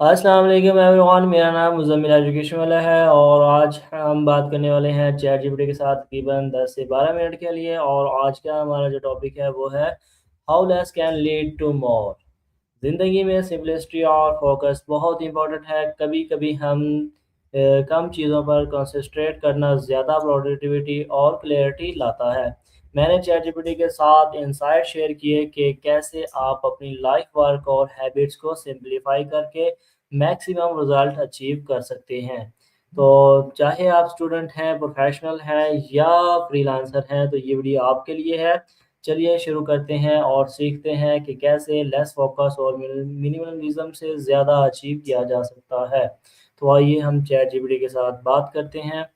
अस्सलाम वालेकुम एवरीवन, मेरा नाम मुज़म्मिल एजुकेशन वाला है और आज हम बात करने वाले हैं चैट जीपीटी के साथ तकरीबन 10 से 12 मिनट के लिए। और आज का हमारा जो टॉपिक है वो है how less can lead to more. ज़िंदगी में सिंपलिसिटी और फोकस बहुत इंपॉर्टेंट है। कभी कभी हम कम चीज़ों पर कंसंट्रेट करना ज़्यादा प्रोडक्टिविटी और क्लैरिटी लाता है। मैंने चैट जीपीटी के साथ इंसाइट शेयर किए कि कैसे आप अपनी लाइफ वर्क और हैबिट्स को सिंपलीफाई करके मैक्सिमम रिजल्ट अचीव कर सकते हैं। तो चाहे आप स्टूडेंट हैं, प्रोफेशनल हैं या फ्रीलांसर हैं, तो ये वीडियो आपके लिए है। चलिए शुरू करते हैं और सीखते हैं कि कैसे लेस फोकस और मिनिमलिज्म से ज़्यादा अचीव किया जा सकता है। तो आइए हम चैट जीपीटी के साथ बात करते हैं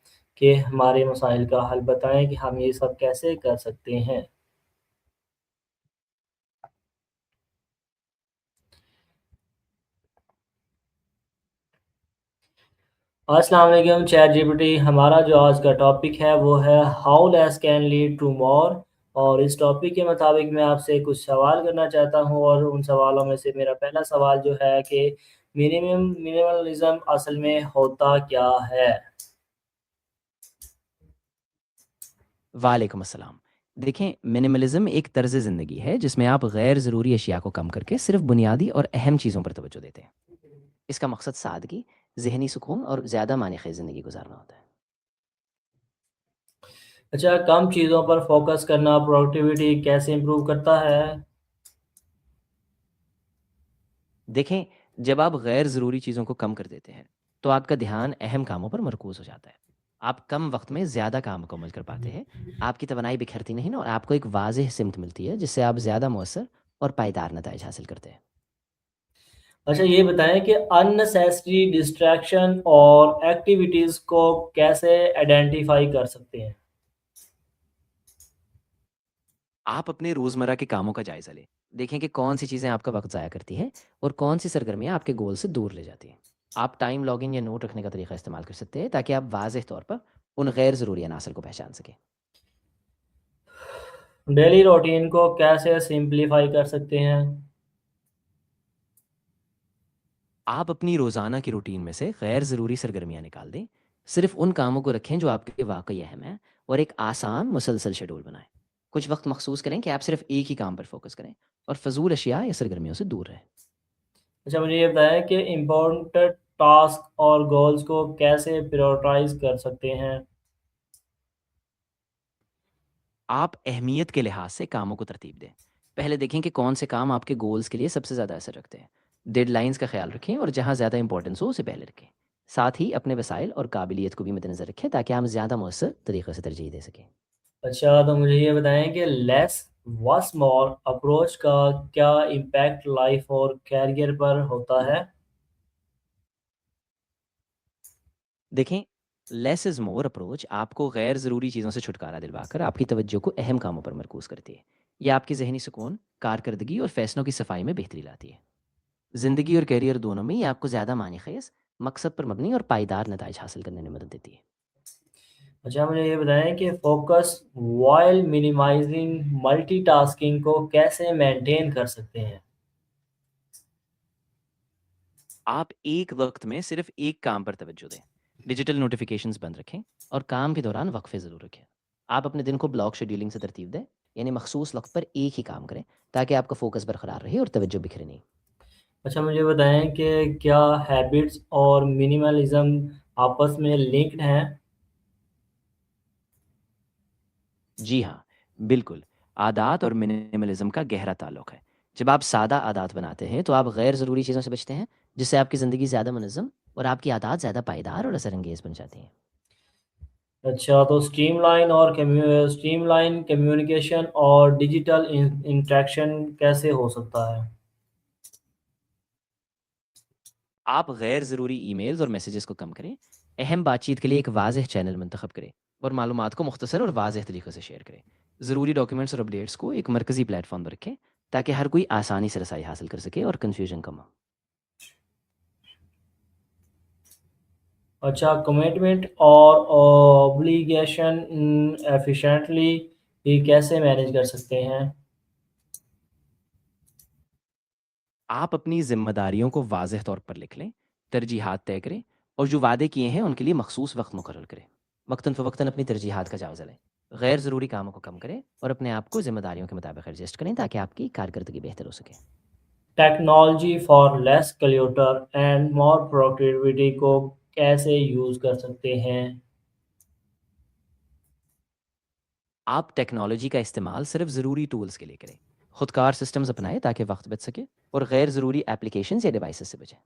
कि हमारे मसाइल का हल बताएं कि हम ये सब कैसे कर सकते हैं। अस्सलाम वालेकुम चैट जीपीटी। हमारा जो आज का टॉपिक है वो है how less can lead to more. और इस टॉपिक के मुताबिक मैं आपसे कुछ सवाल करना चाहता हूँ और उन सवालों में से मेरा पहला सवाल जो है कि मिनिमलिज्म असल में होता क्या है। वालेकुम अस्सलाम। देखें, मिनिमलिज्म एक तर्ज ज़िंदगी है जिसमें आप गैर ज़रूरी अशिया को कम करके सिर्फ बुनियादी और अहम चीज़ों पर तवज्जो देते हैं। इसका मकसद सादगी, ज़हनी सुकून और ज़्यादा मानी खेज ज़िंदगी गुजारना होता है। अच्छा, कम चीज़ों पर फोकस करना प्रोडक्टिविटी कैसे इम्प्रूव करता है। देखें, जब आप गैर ज़रूरी चीज़ों को कम कर देते हैं तो आपका ध्यान अहम कामों पर मरकूज़ हो जाता है। आप कम वक्त में ज़्यादा काम मुकम्मल कर पाते हैं। आपकी तवानाई बिखरती नहीं और आपको एक वाजह सिमत मिलती है जिससे आप ज़्यादा मौसर और पायदार नताइज हासिल करते हैं। अच्छा, ये बताएं कि अननेसेसरी डिस्ट्रैक्शन और एक्टिविटीज़ को कैसे आइडेंटिफाई कर सकते हैं। आप अपने रोज़मर्रा के कामों का जायज़ा लें। देखें कि कौन सी चीज़ें आपका वक्त ज़ाया करती हैं और कौन सी सरगर्मियाँ आपके गोल से दूर ले जाती हैं। आप टाइम लॉगिंग या नोट रखने का तरीका इस्तेमाल कर सकते हैं ताकि आप वाज़ेह तौर पर उन गैर ज़रूरी अनासर को पहचान सकें। डेली रूटीन को कैसे सिंपलीफाई कर सकते हैं। आप अपनी रोज़ाना की रूटीन में से गैर ज़रूरी सरगर्मियाँ निकाल दें। सिर्फ उन कामों को रखें जो आपके वाकई अहम हैं और एक आसान मुसलसल शेड्यूल बनाएं। कुछ वक्त मखसूस करें कि आप सिर्फ एक ही काम पर फोकस करें और फजूल अशिया या सरगर्मियों से दूर रहें। अच्छा, मुझे ये बताएं कि इम्पोर्टेंट टास्क और गोल्स को कैसे प्रायोरिटाइज कर सकते हैं। आप अहमियत के लिहाज से कामों को तरतीब दें। पहले देखें कि कौन से काम आपके गोल्स के लिए सबसे ज़्यादा असर रखते हैं। डेडलाइंस का ख्याल रखें और जहाँ ज़्यादा इंपॉर्टेंस हो उसे पहले रखें। साथ ही अपने वसाइल और काबिलियत को भी मद्देनज़र रखें ताकि हम ज़्यादा मौसर तरीक़े से तरजीह दे सकें। अच्छा, तो मुझे ये बताएं कि लेस वास मोर अप्रोच का क्या इम्पैक्ट लाइफ और कैरियर पर होता है। देखें, लेस इज़ मोर अप्रोच आपको गैर ज़रूरी चीज़ों से छुटकारा दिलवाकर आपकी तवज्जो को अहम कामों पर मरकूज़ करती है। यह आपकी जहनी सुकून, कारकर्दगी और फैसलों की सफाई में बेहतरी लाती है। ज़िंदगी और कैरियर दोनों में ये आपको ज़्यादा मानी खेज, मकसद पर मबनी और पायदार नताइज हासिल करने में मदद देती है। अच्छा, मुझे ये बताएं कि फोकस वाइल मिनिमाइजिंग मल्टीटास्किंग को कैसे मेंटेन कर सकते हैं। आप एक वक्त में सिर्फ एक काम पर तवज्जो दें। डिजिटल नोटिफिकेशंस बंद रखें और काम के दौरान वक्फे ज़रूर रखें। आप अपने दिन को ब्लॉक शेड्यूलिंग से तरतीब दें, यानी मखसूस वक्त पर एक ही काम करें ताकि आपका फोकस बरकरार रहे और तवज्जो बिखरे नहीं। अच्छा, मुझे बताएं कि क्या हैबिट्स और मिनिमलिज्म आपस में लिंक्ड हैं। जी हाँ, बिल्कुल। आदात और मिनिमलिज्म का गहरा ताल्लुक है। जब आप सादा आदात बनाते हैं तो आप गैर ज़रूरी चीज़ों से बचते हैं, जिससे आपकी ज़िंदगी ज़्यादा मुनज़्ज़म और आपकी आदात ज़्यादा पायदार और असरअंगेज़ बन जाती हैं। अच्छा, तो स्ट्रीमलाइन कम्युनिकेशन और डिजिटल इंटरेक्शन कैसे हो सकता है। आप गैर ज़रूरी ईमेल्स और मैसेजेस को कम करें। अहम बातचीत के लिए एक वाज़ेह चैनल मंतखब करें और मालूमात को मुख्तसर और वाज़ेह तरीके से शेयर करें। ज़रूरी डॉक्यूमेंट्स और अपडेट्स को एक मरकज़ी प्लेटफॉर्म पर रखें ताकि हर कोई आसानी से रसाई हासिल कर सके और कन्फ्यूजन कम हो। अच्छा, कमिटमेंट और ऑब्लिगेशन एफिशिएंटली भी कैसे मैनेज कर सकते हैं। आप अपनी ज़िम्मेदारियों को वाज़ेह तौर पर लिख लें, तरजीहात तय करें और जो वादे किए हैं उनके लिए मखसूस वक्त मुकर्रर करें। वक्तन अपनी तरजीहात का जायज़ा लें, गैर ज़रूरी कामों को कम करें और अपने आप को ज़िम्मेदारियों के मुताबिक एडजस्ट करें ताकि आपकी कारकर्दगी बेहतर हो सके। Technology for less clutter and more productivity को कैसे यूज़ कर सकते हैं? आप टेक्नोलॉजी का इस्तेमाल सिर्फ ज़रूरी टूल्स के लिए करें। खुदकार सिस्टम्स अपनाएं ताकि वक्त बच सके और गैर ज़रूरी एप्लीकेशंस या डिवाइसेस से बचें।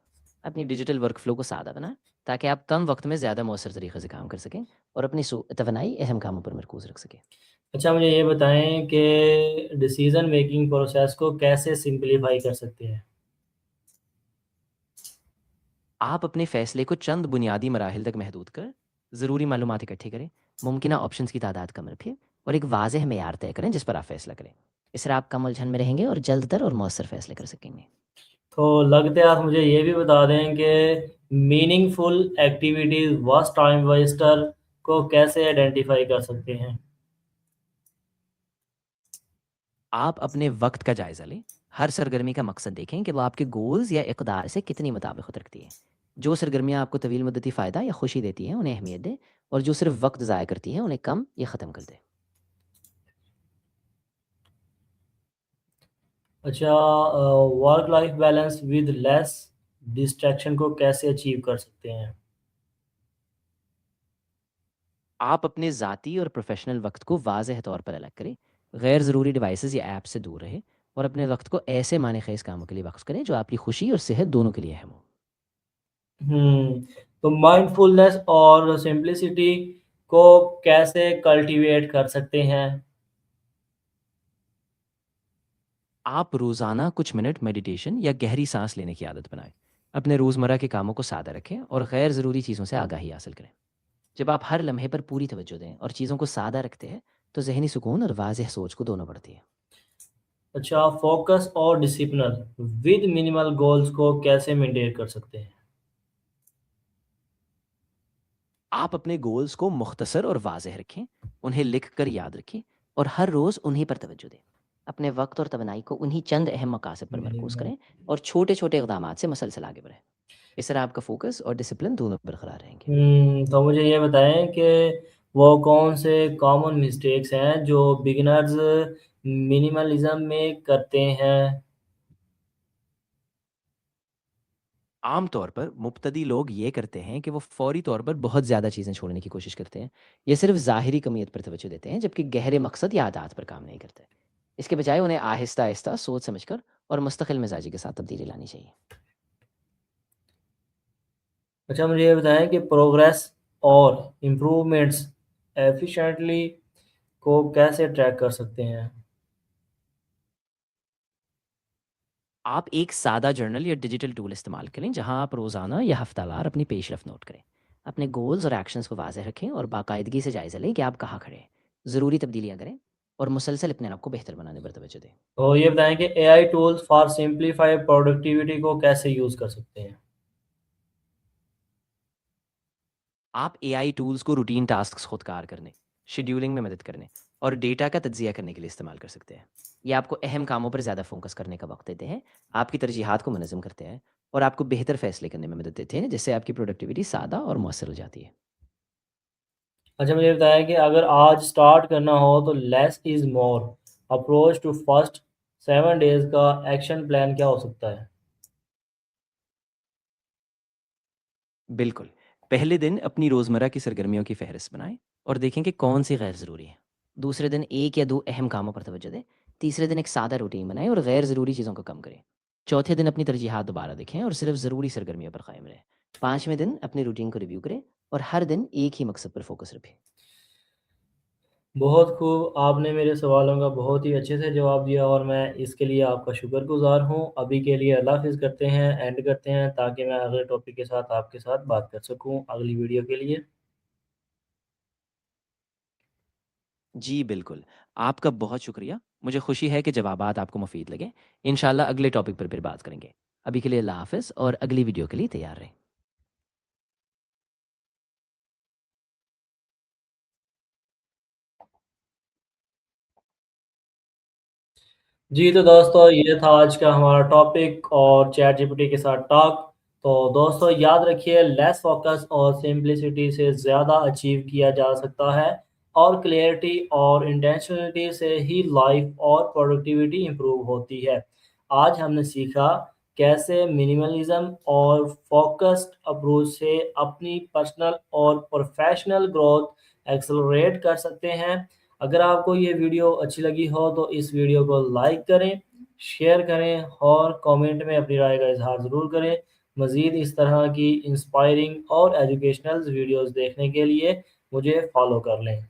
अपनी डिजिटल वर्क फ्लो को सादा बनाएं ताकि आप कम वक्त में ज़्यादा मौसर तरीके से काम कर सकें और अपनी तवनाई अहम कामों पर मरकूज रख सकें। अच्छा, मुझे ये बताएँ कि डिसीज़न मेकिंग प्रोसेस को कैसे सिम्प्लीफाई कर सकते हैं? आप अपने फैसले को चंद बुनियादी मराहिल तक महदूद कर ज़रूरी मालूमात इकट्ठी करें, मुमकिन ऑप्शंस की तादाद कम रखें और एक वाजह मेयार तय करें जिस पर आप फैसला करें। इस तरह आप कम उलझन में रहेंगे और जल्द तर और मौसर फैसले कर सकेंगे। तो लगते आप मुझे ये भी बता दें कि meaningful activities worst time Wester को कैसे आइडेंटिफ़ाई कर सकते हैं? आप अपने वक्त का जायज़ा लें, हर सरगर्मी का मकसद देखें कि वो आपके गोल्स या इक़दार से कितनी मुताबिकत रखती है। जो सरगर्मियाँ आपको तवील मुद्दती फ़ायदा या खुशी देती हैं उन्हें अहमियत दें और जो सिर्फ वक्त ज़ाया करती हैं उन्हें कम या ख़त्म कर दें। अच्छा, work life balance with less distraction को कैसे अचीव कर सकते हैं? आप अपने ज़ाती और प्रोफेशनल वक्त को वाज़ेह तौर पर अलग करें, गैर ज़रूरी डिवाइसेस या ऐप से दूर रहें और अपने वक्त को ऐसे माने खेज कामों के लिए वक्फ करें जो आपकी खुशी और सेहत दोनों के लिए अहम हो। हुँ, तो माइंडफुलनेस और सिंप्लिसिटी को कैसे कल्टीवेट कर सकते हैं? आप रोज़ाना कुछ मिनट मेडिटेशन या गहरी सांस लेने की आदत बनाएं। अपने रोज़मर्रा के कामों को सादा रखें और गैर ज़रूरी चीज़ों से आगाही हासिल करें। जब आप हर लम्हे पर पूरी तवज्जो दें और चीज़ों को सादा रखते हैं तो जहनी सुकून और वाज़ेह सोच को दोनों बढ़ती है। अच्छा, फोकस और डिसिप्लिन विद मिनिमल गोल्स को कैसे मेंटेन कर सकते हैं? आप अपने गोल्स को मुख्तसर और वाज़ेह रखें, उन्हें लिख कर याद रखें और हर रोज़ उन्हीं पर तवज्जो दें। अपने वक्त और तवनाई को उन्हीं चंद अहम मकासद पर मेरे मरकूज़ भाई। करें और छोटे छोटे इकदाम से मसलसल आगे बढ़ें। इस तरह आपका फोकस और डिसिप्लिन दोनों बरकरार रहेंगे। तो मुझे ये बताएँ कि वो कौन से कॉमन मिस्टेक्स हैं जो बिगिनर्स मिनिमलिज़्म में करते हैं? आमतौर पर मुब्तदी लोग ये करते हैं कि वो फौरी तौर पर बहुत ज़्यादा चीज़ें छोड़ने की कोशिश करते हैं। ये सिर्फ ज़ाहिरी कमियत पर तवज्जो देते हैं जबकि गहरे मकसद या आदत पर काम नहीं करते। इसके बजाय उन्हें आहिस्ता आहिस्ता सोच समझकर और मुस्तकिल मिजाजी के साथ तब्दीली लानी चाहिए। अच्छा, मुझे ये बताएँ कि प्रोग्रेस और इम्प्रूवमेंट्स एफिशिएंटली को कैसे ट्रैक कर सकते हैं? आप एक सादा जर्नल या डिजिटल टूल इस्तेमाल करें जहां आप रोज़ाना या हफ्तावार अपनी पेशरफ नोट करें। अपने गोल्स और एक्शंस को वाज़ेह रखें और बाकायदगी से जायज़ा लें कि आप कहाँ खड़े हैं। ज़रूरी तब्दीलियाँ करें और मुसलसल अपने आप को बेहतर बनाने पर तवज्जो दें। तो ये बताएँ कि AI tools for simplify productivity को कैसे यूज़ कर सकते हैं? आप एआई टूल्स को रूटीन टास्क खुदकार करने, शेड्यूलिंग में मदद करने और डेटा का तज्जिया करने के लिए इस्तेमाल कर सकते हैं। ये आपको अहम कामों पर ज़्यादा फोकस करने का वक्त देते हैं, आपकी तरजीहात को मनज़म करते हैं और आपको बेहतर फैसले करने में मदद देते हैं जिससे आपकी प्रोडक्टिविटी सादा और मौसर हो जाती है। अच्छा, मुझे बताएँ कि अगर आज स्टार्ट करना हो तो less is more approach to first 7 days का एक्शन प्लान क्या हो सकता है? बिल्कुल। पहले दिन अपनी रोज़मर्रा की सरगर्मियों की फ़हरिस्त बनाएँ और देखें कि कौन सी गैर ज़रूरी हैं। दूसरे दिन 1 या 2 अहम कामों पर तवज्जो दें। तीसरे दिन एक सादा रूटीन बनाएँ और गैर ज़रूरी चीज़ों को कम करें। चौथे दिन अपनी तरजीहात दोबारा देखें और सिर्फ ज़रूरी सरगर्मियों पर कायम रहें। 5वें दिन अपनी रूटीन को रिव्यू करें और हर दिन एक ही मकसद पर फोकस रखें। बहुत खूब, आपने मेरे सवालों का बहुत ही अच्छे से जवाब दिया और मैं इसके लिए आपका शुक्रगुज़ार हूँ। अभी के लिए अल्लाह हाफ़िज़ करते हैं, एंड करते हैं ताकि मैं अगले टॉपिक के साथ आपके साथ बात कर सकूँ अगली वीडियो के लिए। जी, बिल्कुल। आपका बहुत शुक्रिया। मुझे खुशी है कि जवाबात आपको मुफ़ीद लगे। इंशाअल्लाह अगले टॉपिक पर फिर बात करेंगे। अभी के लिए अल्लाह हाफ़िज़ और अगली वीडियो के लिए तैयार रहें। जी, तो दोस्तों ये था आज का हमारा टॉपिक और चैट जीपीटी के साथ टॉक। तो दोस्तों याद रखिए, लेस फोकस और सिंप्लिसिटी से ज़्यादा अचीव किया जा सकता है, और क्लैरिटी और इंटेंशनलिटी से ही लाइफ और प्रोडक्टिविटी इम्प्रूव होती है। आज हमने सीखा कैसे मिनिमलिज्म और फोकस्ड अप्रोच से अपनी पर्सनल और प्रोफेशनल ग्रोथ एक्सेलरेट कर सकते हैं। अगर आपको ये वीडियो अच्छी लगी हो तो इस वीडियो को लाइक करें, शेयर करें और कमेंट में अपनी राय का इज़हार ज़रूर करें। मज़ीद इस तरह की इंस्पायरिंग और एजुकेशनल वीडियोज़ देखने के लिए मुझे फॉलो कर लें।